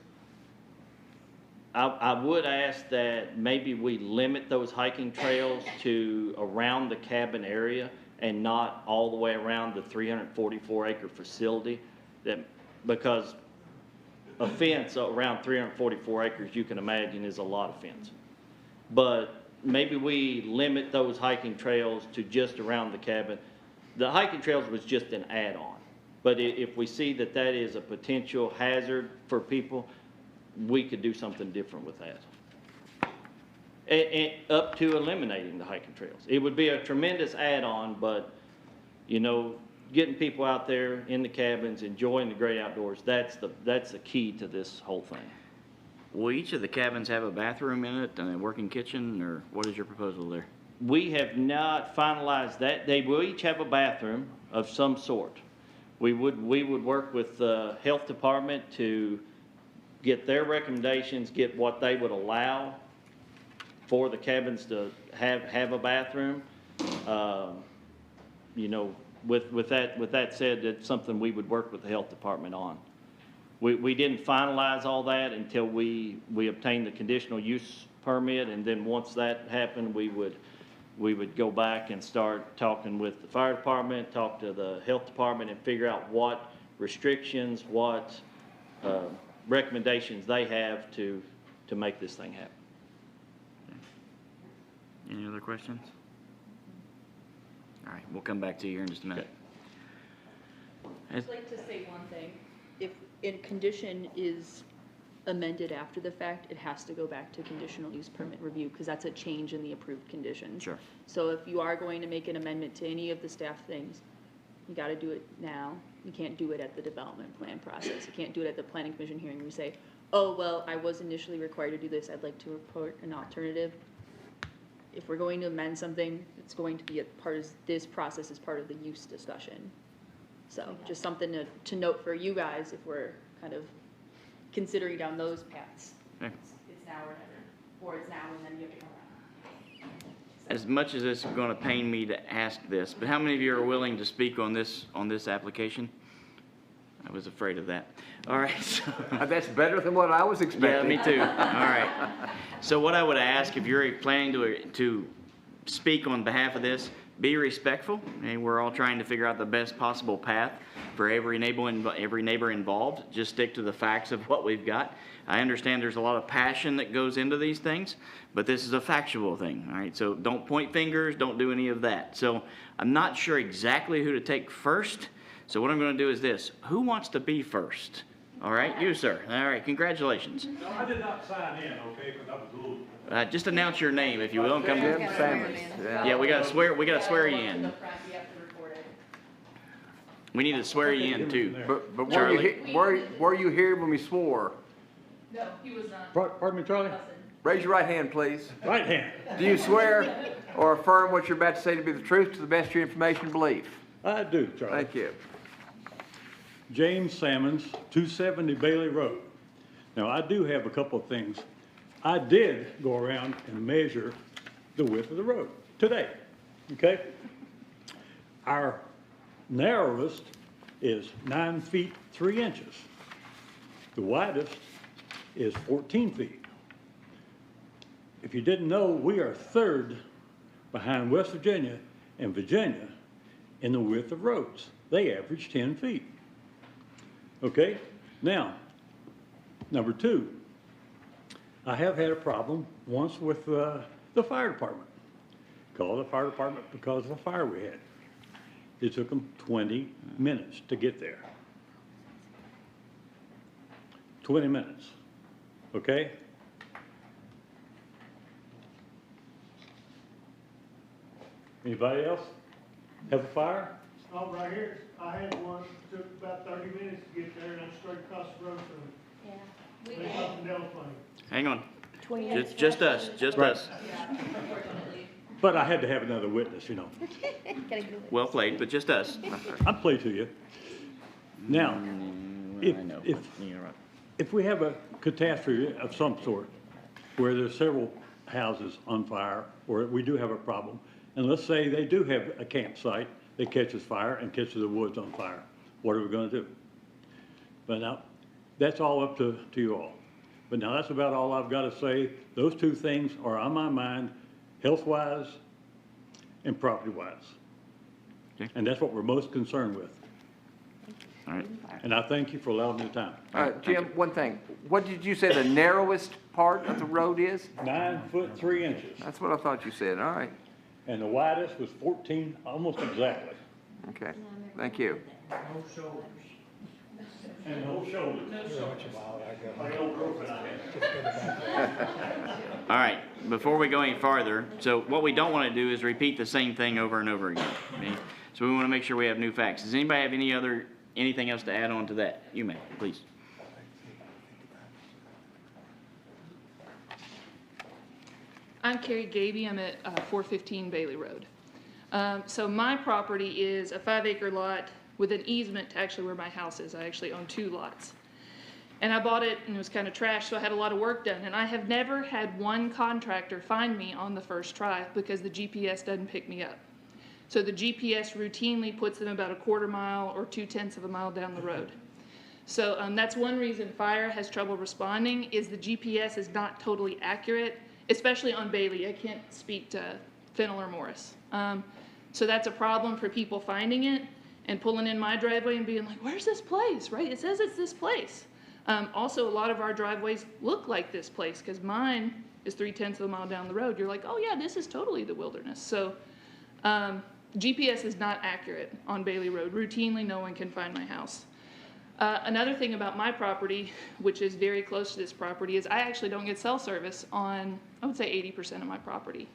I would ask that maybe we limit those hiking trails to around the cabin area and not all the way around the 344 acre facility, because a fence around 344 acres, you can imagine, is a lot of fence. But maybe we limit those hiking trails to just around the cabin. The hiking trails was just an add-on. But if we see that that is a potential hazard for people, we could do something different with that. And up to eliminating the hiking trails. It would be a tremendous add-on, but, you know, getting people out there in the cabins, enjoying the great outdoors, that's the key to this whole thing. Will each of the cabins have a bathroom in it and a working kitchen, or what is your proposal there? We have not finalized that. They will each have a bathroom of some sort. We would work with the health department to get their recommendations, get what they would allow for the cabins to have a bathroom. You know, with that said, it's something we would work with the health department on. We didn't finalize all that until we obtained the conditional use permit, and then once that happened, we would go back and start talking with the fire department, talk to the health department, and figure out what restrictions, what recommendations they have to make this thing happen. Any other questions? All right, we'll come back to you here in just a minute. I'd like to say one thing. If a condition is amended after the fact, it has to go back to conditional use permit review, because that's a change in the approved conditions. Sure. So if you are going to make an amendment to any of the staff things, you gotta do it now. You can't do it at the development plan process. You can't do it at the planning commission hearing where you say, oh, well, I was initially required to do this, I'd like to report an alternative. If we're going to amend something, it's going to be a part of this process as part of the use discussion. So just something to note for you guys if we're kind of considering down those paths. Okay. It's now or never, or it's now and then you have to come around. As much as it's going to pain me to ask this, but how many of you are willing to speak on this application? I was afraid of that. All right. So, That's better than what I was yeah, expecting. me too. All right. So what I would ask, if you're planning to speak on behalf of this, be respectful. And we're all trying to figure out the best possible path for every neighbor involved. Just stick to the facts of what we've got. I understand there's a lot of passion that goes into these things, but this is a factual thing. All right. So don't point fingers. Don't do any of that. So I'm not sure exactly who to take first. So what I'm going to do is this. Who wants to be first? All right, you, sir. All right, congratulations. No, I did not sign in, okay, because I was a little. Just announce your name, if you will, and come. Jim Sammons. Yeah, we gotta swear you in. In the front, you have to record it. We need to swear you in too. But Charlie? were you here when we swore? No, he was not. Pardon me, Charlie? Raise your right hand, please. Right hand. Do you swear or affirm what you're about to say to be the truth to the best of your information and belief? I do, Charlie. Thank you. James Sammons, 270 Bailey Road. Now, I do have a couple of things. I did go around and measure the width of the road today, okay? Our narrowest is 9 feet 3 inches. The widest is 14 feet. If you didn't know, we are third behind West Virginia and Virginia in the width of roads. They average 10 feet. Okay, now, number two, I have had a problem once with the fire department. Called the fire department because of a fire we had. It took them 20 minutes to get there. 20 minutes, okay? Anybody else have a fire? Oh, right here, I had one, took about 30 minutes to get there, and I'm straight across the road from it. Yeah. We There's had something else funny. Hang on. 20 minutes. Just us, just us. But I had to have another witness, you know. Gotta do it. Well played, but just us. I'll play to you. Now, if, I know. if, You're right. if we have a catastrophe of some sort, where there's several houses on fire, or we do have a problem, and let's say they do have a campsite that catches fire and catches the woods on fire, what are we gonna do? But now, that's all up to you all. But now, that's about all I've gotta say. Those two things are on my mind, health-wise and property-wise. Okay. And that's what we're most concerned with. All right. And I thank you for allowing me the time. Jim, one thing, what did you say the narrowest part of the road is? 9 foot 3 inches, That's what I thought you said, all right, and the widest was 14, almost exactly. okay, thank you. And no shoulders. Like old girlfriend I had. All right, before we go any farther, so what we don't want to do is repeat the same thing over and over again. Okay? So we want to make sure we have new facts. Does anybody have anything else to add on to that? You may, please. I'm Carrie Gaby. I'm at 415 Bailey Road. So my property is a 5-acre lot with an easement to actually where my house is. I actually own 2 lots. And I bought it and it was kind of trash, so I had a lot of work done. And I have never had one contractor find me on the first try because the GPS doesn't pick me up. So the GPS routinely puts them about a 1/4 mile or 2/10 of a mile down the road. So that's one reason fire has trouble responding, is the GPS is not totally accurate, especially on Bailey. I can't speak to Fennel or Morris. So that's a problem for people finding it and pulling in my driveway and being like, where's this place, right? It says it's this place. Also, a lot of our driveways look like this place because mine is 3/10 of a mile down the road. You're like, oh yeah, this is totally the wilderness. So GPS is not accurate on Bailey Road. Routinely, no one can find my house. Another thing about my property, which is very close to this property, is I actually don't get cell service on, I would say 80% of my property.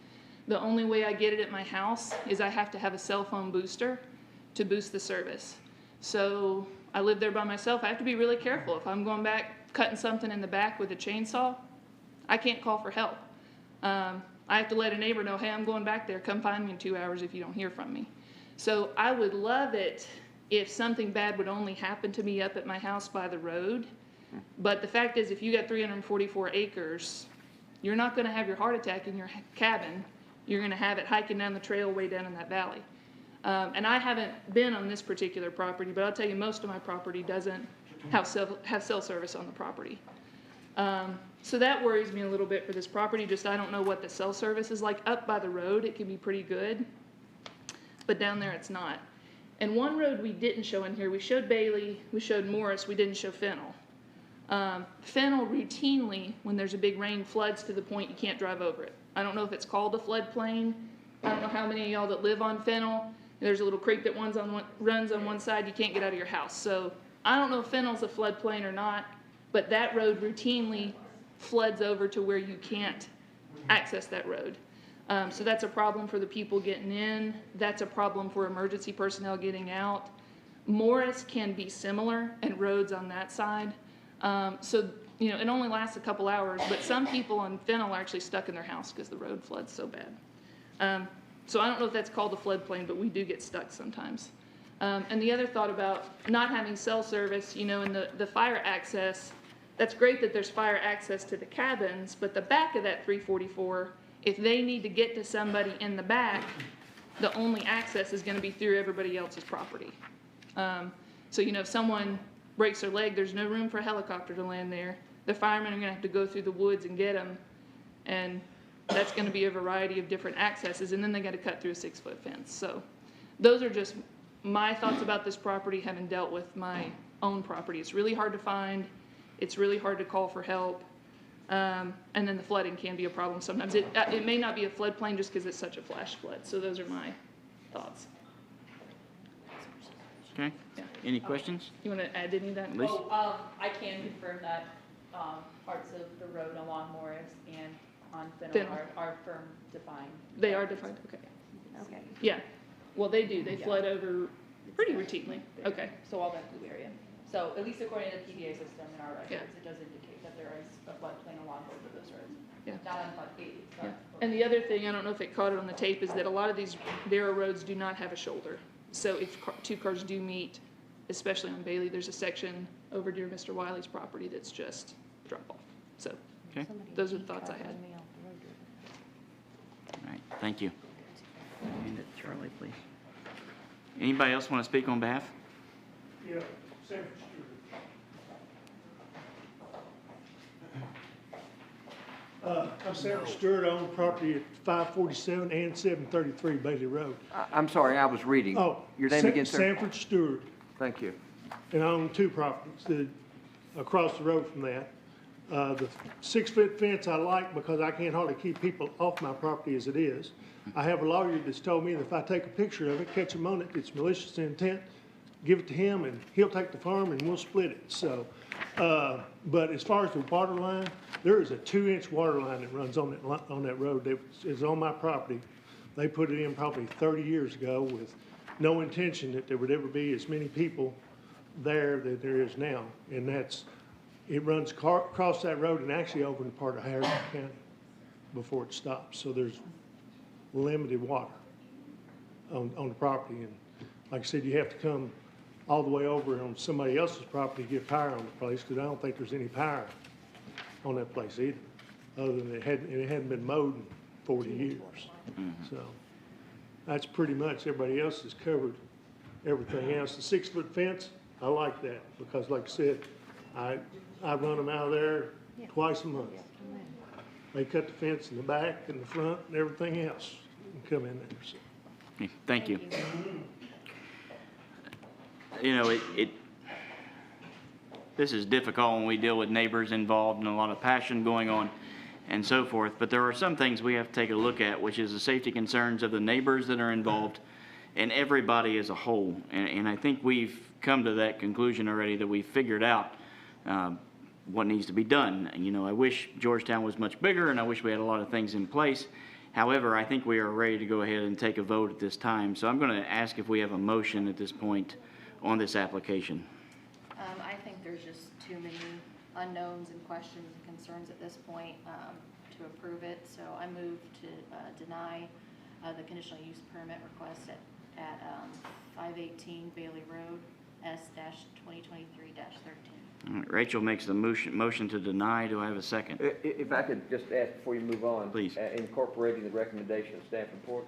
The only way I get it at my house is I have to have a cell phone booster to boost the service. So I live there by myself. I have to be really careful. If I'm going back, cutting something in the back with a chainsaw, I can't call for help. I have to let a neighbor know, hey, I'm going back there. Come find me in 2 hours if you don't hear from me. So I would love it if something bad would only happen to me up at my house by the road. But the fact is, if you got 344 acres, you're not going to have your heart attack in your cabin. You're going to have it hiking down the trail way down in that valley. And I haven't been on this particular property, but I'll tell you, most of my property doesn't have cell service on the property. So that worries me a little bit for this property. Just I don't know what the cell service is like. Up by the road, it can be pretty good, but down there it's not. And one road we didn't show in here, we showed Bailey, we showed Morris, we didn't show Fennel. Fennel routinely, when there's a big rain, floods to the point you can't drive over it. I don't know if it's called a floodplain. I don't know how many of y'all that live on Fennel. There's a little creek that runs on one side, you can't get out of your house. So I don't know if Fennel's a floodplain or not, but that road routinely floods over to where you can't access that road. So that's a problem for the people getting in. That's a problem for emergency personnel getting out. Morris can be similar, and roads on that side. So, you know, it only lasts a couple hours, but some people on Fennel are actually stuck in their house because the road floods so bad. So I don't know if that's called a floodplain, but we do get stuck sometimes. And the other thought about not having cell service, you know, and the fire access, that's great that there's fire access to the cabins, but the back of that 344, if they need to get to somebody in the back, the only access is going to be through everybody else's property. So, you know, if someone breaks their leg, there's no room for a helicopter to land there. The firemen are going to have to go through the woods and get them, and that's going to be a variety of different accesses, and then they got to cut through a 6-foot fence. So those are just my thoughts about this property, having dealt with my own property. It's really hard to find. It's really hard to call for help. And then the flooding can be a problem sometimes. It may not be a floodplain just because it's such a flash flood. So those are my thoughts. Okay. Yeah. Any questions? You want to add any of that? Lisa? I can confirm that parts of the road along Morris and on Fennel Fennel. are firm defined. They are defined, okay. Okay. Yeah, well, they do. They flood over pretty routinely. Okay. So all that blue area. So at least according to the PDA system in our records, Yeah. it does indicate that there is a floodplain along both of those roads. Yeah. Not on flood 80. Yeah. And the other thing, I don't know if it caught it on the tape, is that a lot of these narrow roads do not have a shoulder. So if 2 cars do meet, especially on Bailey, there's a section over near Mr. Wiley's property that's just drop off. So Okay. those are the thoughts I had. All right, thank you. Hand it to Charlie, please. Anybody else want to speak on behalf? Yeah, Sanford Stewart. I'm Sanford Stewart. I own property at 547 and 733 Bailey Road. I'm sorry, I was reading. Oh, Your name again, sir? Sanford Stewart. Thank you. and I own 2 properties across the road from that. The 6-foot fence I like because I can't hardly keep people off my property as it is. I have a lawyer that's told me that if I take a picture of it, catch them on it, it's malicious intent, give it to him, and he'll take the farm and we'll split it. So, but as far as the water line, there is a 2-inch water line that runs on that road that is on my property. They put it in probably 30 years ago with no intention that there would ever be as many people there that there is now. And it runs across that road and actually over in part of Harrison County before it stops. So there's limited water on the property. And like I said, you have to come all the way over on somebody else's property to get power on the place, because I don't think there's any power on that place either, other than it hadn't been mowed in 40 years. So that's pretty much, everybody else has covered everything else. The 6-foot fence, I like that, because like I said, I run them out of there twice a month. They cut the fence in the back and the front and everything else and come in there. So. Okay, thank you. You know, this is difficult when we deal with neighbors involved and a lot of passion going on and so forth, but there are some things we have to take a look at, which is the safety concerns of the neighbors that are involved and everybody as a whole. And I think we've come to that conclusion already, that we've figured out what needs to be done. You know, I wish Georgetown was much bigger, and I wish we had a lot of things in place. However, I think we are ready to go ahead and take a vote at this time. So I'm going to ask if we have a motion at this point on this application. I think there's just too many unknowns and questions and concerns at this point to approve it. So I move to deny the conditional use permit request at 518 Bailey Road, S-2023-13. All right, Rachel makes the motion to deny. Do I have a second? If I could just ask before you move on. Please. Incorporating the recommendation of staff report,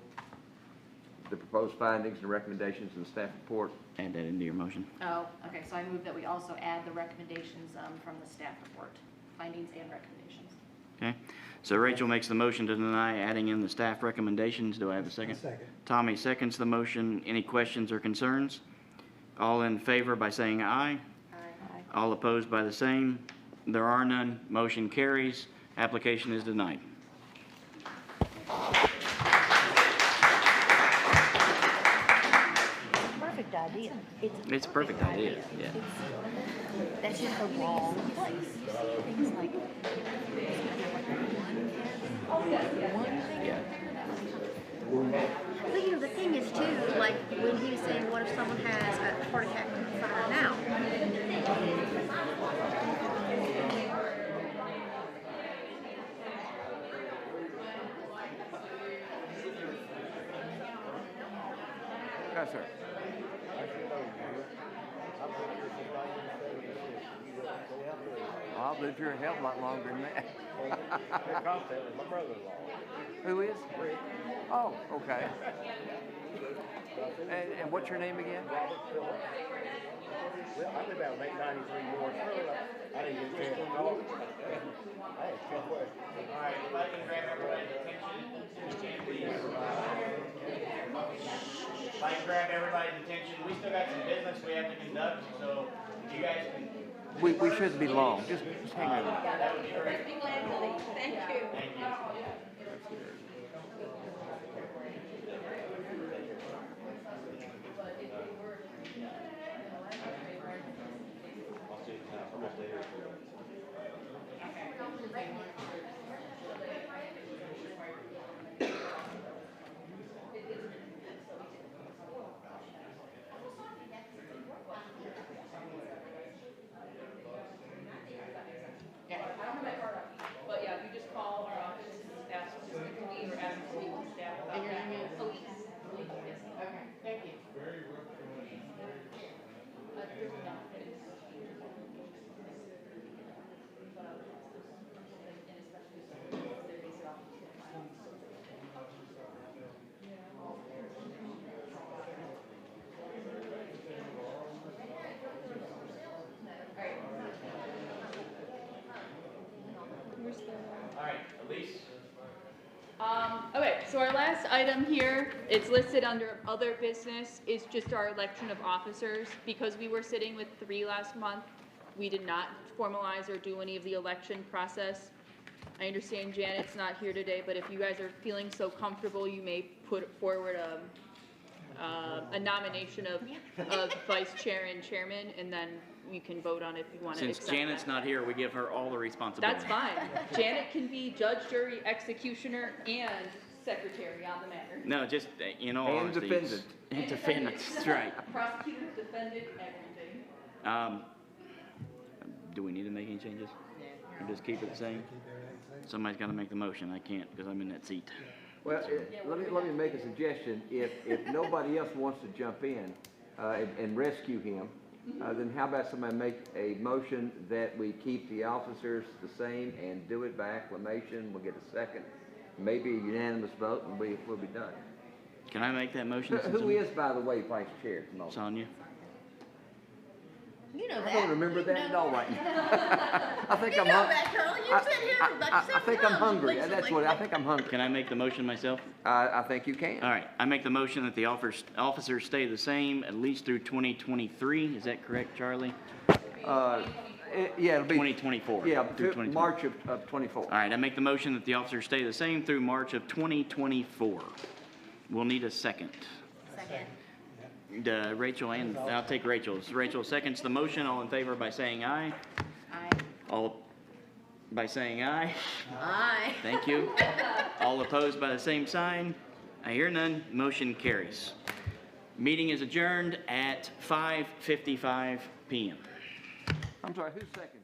the proposed findings and recommendations in the staff report. Add that into your motion. Oh, okay, so I move that we also add the recommendations from the staff report, findings and recommendations. Okay, so Rachel makes the motion to deny, adding in the staff recommendations. Do I have a second? Second. Tommy seconds the motion. Any questions or concerns? All in favor by saying aye. Aye. All opposed by the same. There are none. Motion carries. Application is denied. Perfect idea. It's a perfect idea, yeah. That's just the wrong place. Things like. Yeah. But you know, the thing is too, like when he was saying, what if someone has a heart attack and fire now? Yes, sir. I've lived here a hell of a lot longer than that. My brother-in-law. Who is? Oh, okay. And what's your name again? Robert Phillips. Well, I live out in 893 North Road. I didn't get a chance to talk. I had 2 questions. All right, if I can grab everybody's attention, please. If I can grab everybody's attention, we still got some business we have to conduct, so you guys can. We shouldn't be long. Just hang on. That would be great. Thank you. Thank you. But yeah, you just call our office and ask, right, so our last item here, it's listed under other business, is just our election of officers. Because we were sitting with 3 last month, we did not formalize or do any of the election process. I understand Janet's not here today, but if you guys are feeling so comfortable, you may put forward a nomination of vice chair and chairman, and then you can vote on it if you want to Since accept Janet's that. not here, we give her all the responsibility. That's fine. Janet can be judge, jury, executioner, and secretary on the matter. No, just, you know, And honesty, defendant. And defendant, that's right. Prosecutor, defendant, everything. Do we need to make any changes? Or just keep it the same? Somebody's gotta make the motion, I can't, because I'm in that seat. Well, let me make a suggestion. If nobody else wants to jump in and rescue him, then how about somebody make a motion that we keep the officers the same and do it by acclamation? We'll get a second, maybe a unanimous vote, and we'll be done. Can I make that motion? Who is, by the way, vice chair at the moment? Sonia? You know I that. don't remember that at all right now. I think You I'm know hungry. that, Charlie. You've sat here for about I think I'm 7 times hungry. That's recently. what, I think I'm hungry. Can I make the motion myself? I think you can. All right, I make the motion that the officers stay the same at least through 2023. Is that correct, Charlie? Yeah, it'll be. 2024. Yeah, through 2024. March of 24. All right, I make the motion that the officers stay the same through March of 2024. We'll need a second. Second. Rachel, and I'll take Rachel's. Rachel seconds the motion. All in favor by saying aye. Aye. All by saying aye. Aye. Thank you. All opposed by the same sign. I hear none. Motion carries. Meeting is adjourned at 5:55 p.m. I'm sorry, who's second?